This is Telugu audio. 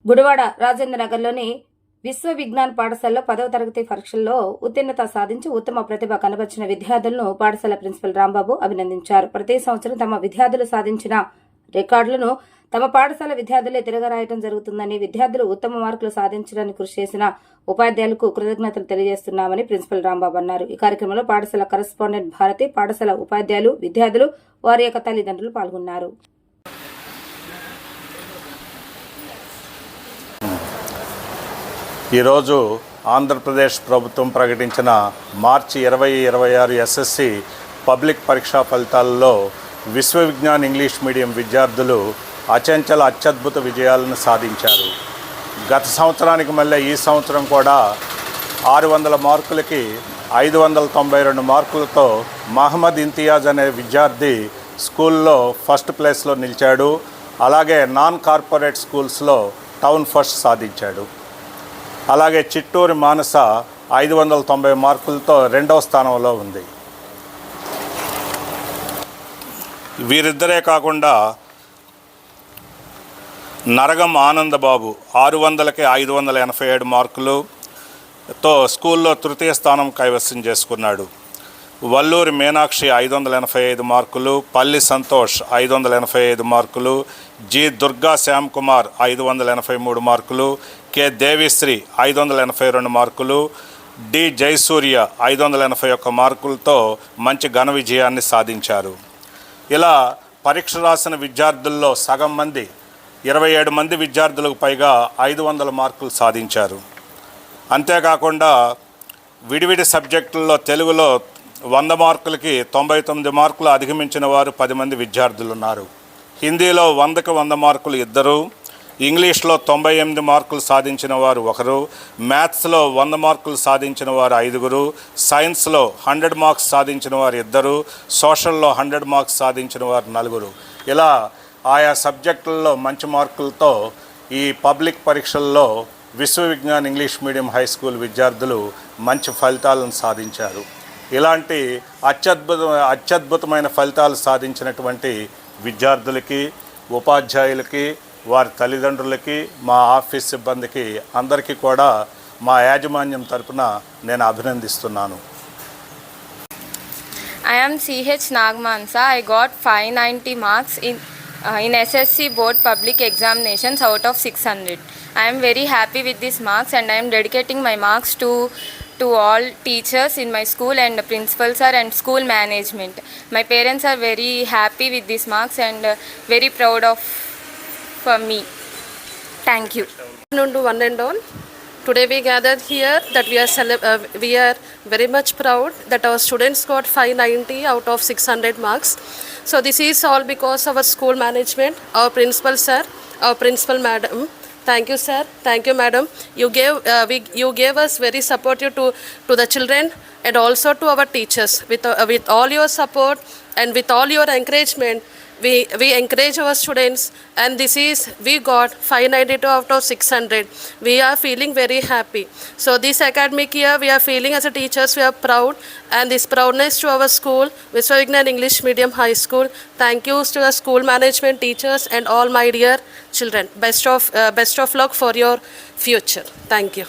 గుడివాడ రాజేంద్ర నగర్లోని విశ్వ విజ్ఞాన్ పాఠశాలలో 10వ తరగతి పరీక్షల్లో ఉత్తీర్ణత సాధించి ఉత్తమ ప్రతిభ కనబర్చిన విద్యార్థులను పాఠశాల ప్రిన్సిపల్ రాంబాబు అభినందించారు. ప్రతి సంవత్సరం తమ విద్యార్థులు సాధించిన రికార్డులను తమ పాఠశాల విద్యార్థులే తిరగరాయటం జరుగుతుందని, విద్యార్థులు ఉత్తమ మార్కులు సాధించడానికి కృషి చేసిన ఉపాధ్యాయులకు కృతజ్ఞతలు తెలియజేస్తున్నామని ప్రిన్సిపల్ రాంబాబు అన్నారు. ఈ కార్యక్రమంలో పాఠశాల కరెస్పాండెంట్ భారతి, పాఠశాల ఉపాధ్యాయులు, విద్యార్థులు, వారి యొక్క తల్లిదండ్రులు పాల్గొన్నారు. ఈరోజు ఆంధ్రప్రదేశ్ ప్రభుత్వం ప్రకటించిన మార్చి 2026 ఎస్ఎస్సి పబ్లిక్ పరీక్షా ఫలితాలలో విశ్వ విజ్ఞాన్ ఇంగ్లీష్ మీడియం విద్యార్థులు అచంచల అత్యద్భుత విజయాలను సాధించారు. గత సంవత్సరానికి మళ్ళీ ఈ సంవత్సరం కూడా 600 మార్కులకి 592 మార్కులతో మహమ్మద్ ఇంతియాజ్ అనే విద్యార్థి స్కూల్లో ఫస్ట్ ప్లేస్లో నిలిచాడు. అలాగే నాన్ కార్పొరేట్ స్కూల్స్లో టౌన్ ఫస్ట్ సాధించాడు. అలాగే చిట్టూరి మానస 590 మార్కులతో 2వ స్థానంలో ఉంది. వీరిద్దరే కాకుండా నరగం ఆనందబాబు 600కి 587 మార్కులతో స్కూల్లో తృతీయ స్థానం కైవసం చేసుకున్నాడు. వల్లూరి మీనాక్షి 585 మార్కులు, పల్లి సంతోష్ 585 మార్కులు, జి దుర్గా శ్యామ్ కుమార్ 583 మార్కులు, కె దేవిశ్రీ 582 మార్కులు, డి జయసూర్య 581 మార్కులతో మంచి ఘన విజయాన్ని సాధించారు. ఇలా పరీక్ష రాసిన విద్యార్థుల్లో సగం మంది 27 మంది విద్యార్థులకు పైగా 500 మార్కులు సాధించారు. అంతేకాకుండా విడివిడి సబ్జెక్టుల్లో తెలుగులో 100 మార్కులకి 99 మార్కులు అధిగమించిన వారు 10 మంది విద్యార్థులు ఉన్నారు. హిందీలో 100కి 100 మార్కులు 2, ఇంగ్లీష్లో 98 మార్కులు సాధించిన వారు 1, మ్యాథ్స్లో 100 మార్కులు సాధించిన వారు 5, సైన్స్లో 100 మార్క్స్ సాధించిన వారు 2, సోషల్లో 100 మార్క్స్ సాధించిన వారు 4. ఇలా ఆయా సబ్జెక్టుల్లో మంచి మార్కులతో ఈ పబ్లిక్ పరీక్షల్లో Vishwa Vignan English medium high school విద్యార్థులు మంచి ఫలితాలను సాధించారు. ఇలాంటి అత్యద్భుతమైన ఫలితాలు సాధించినటువంటి విద్యార్థులకి, ఉపాధ్యాయులకి, వారి తల్లిదండ్రులకి, మా ఆఫీస్ సిబ్బందికి అందరికీ కూడా మా యాజమాన్యం తరపున నేను అభినందిస్తున్నాను. I am CH Nagmansa. I got 590 marks in SSC board public examinations out of 600. I am very happy with these marks and I am dedicating my marks to all teachers in my school and principal sir and school management. My parents are very happy with these marks and very proud of for me. Thank you. Good afternoon to one and all. Today we gathered here that we are very much proud that our students got 590 out of 600 marks. So this is all because of our school management, our principal sir, our principal madam. Thank you sir, thank you madam. You gave us very supportive to the children and also to our teachers. With all your support and with all your encouragement, we encourage our students and we got 592 out of 600. We are feeling very happy. So this academic year we are feeling as a teachers we are proud, and this proudness to our school Viswa Vignan English Medium High School. Thank you to the school management, teachers and all my dear children. Best of luck for your future. Thank you.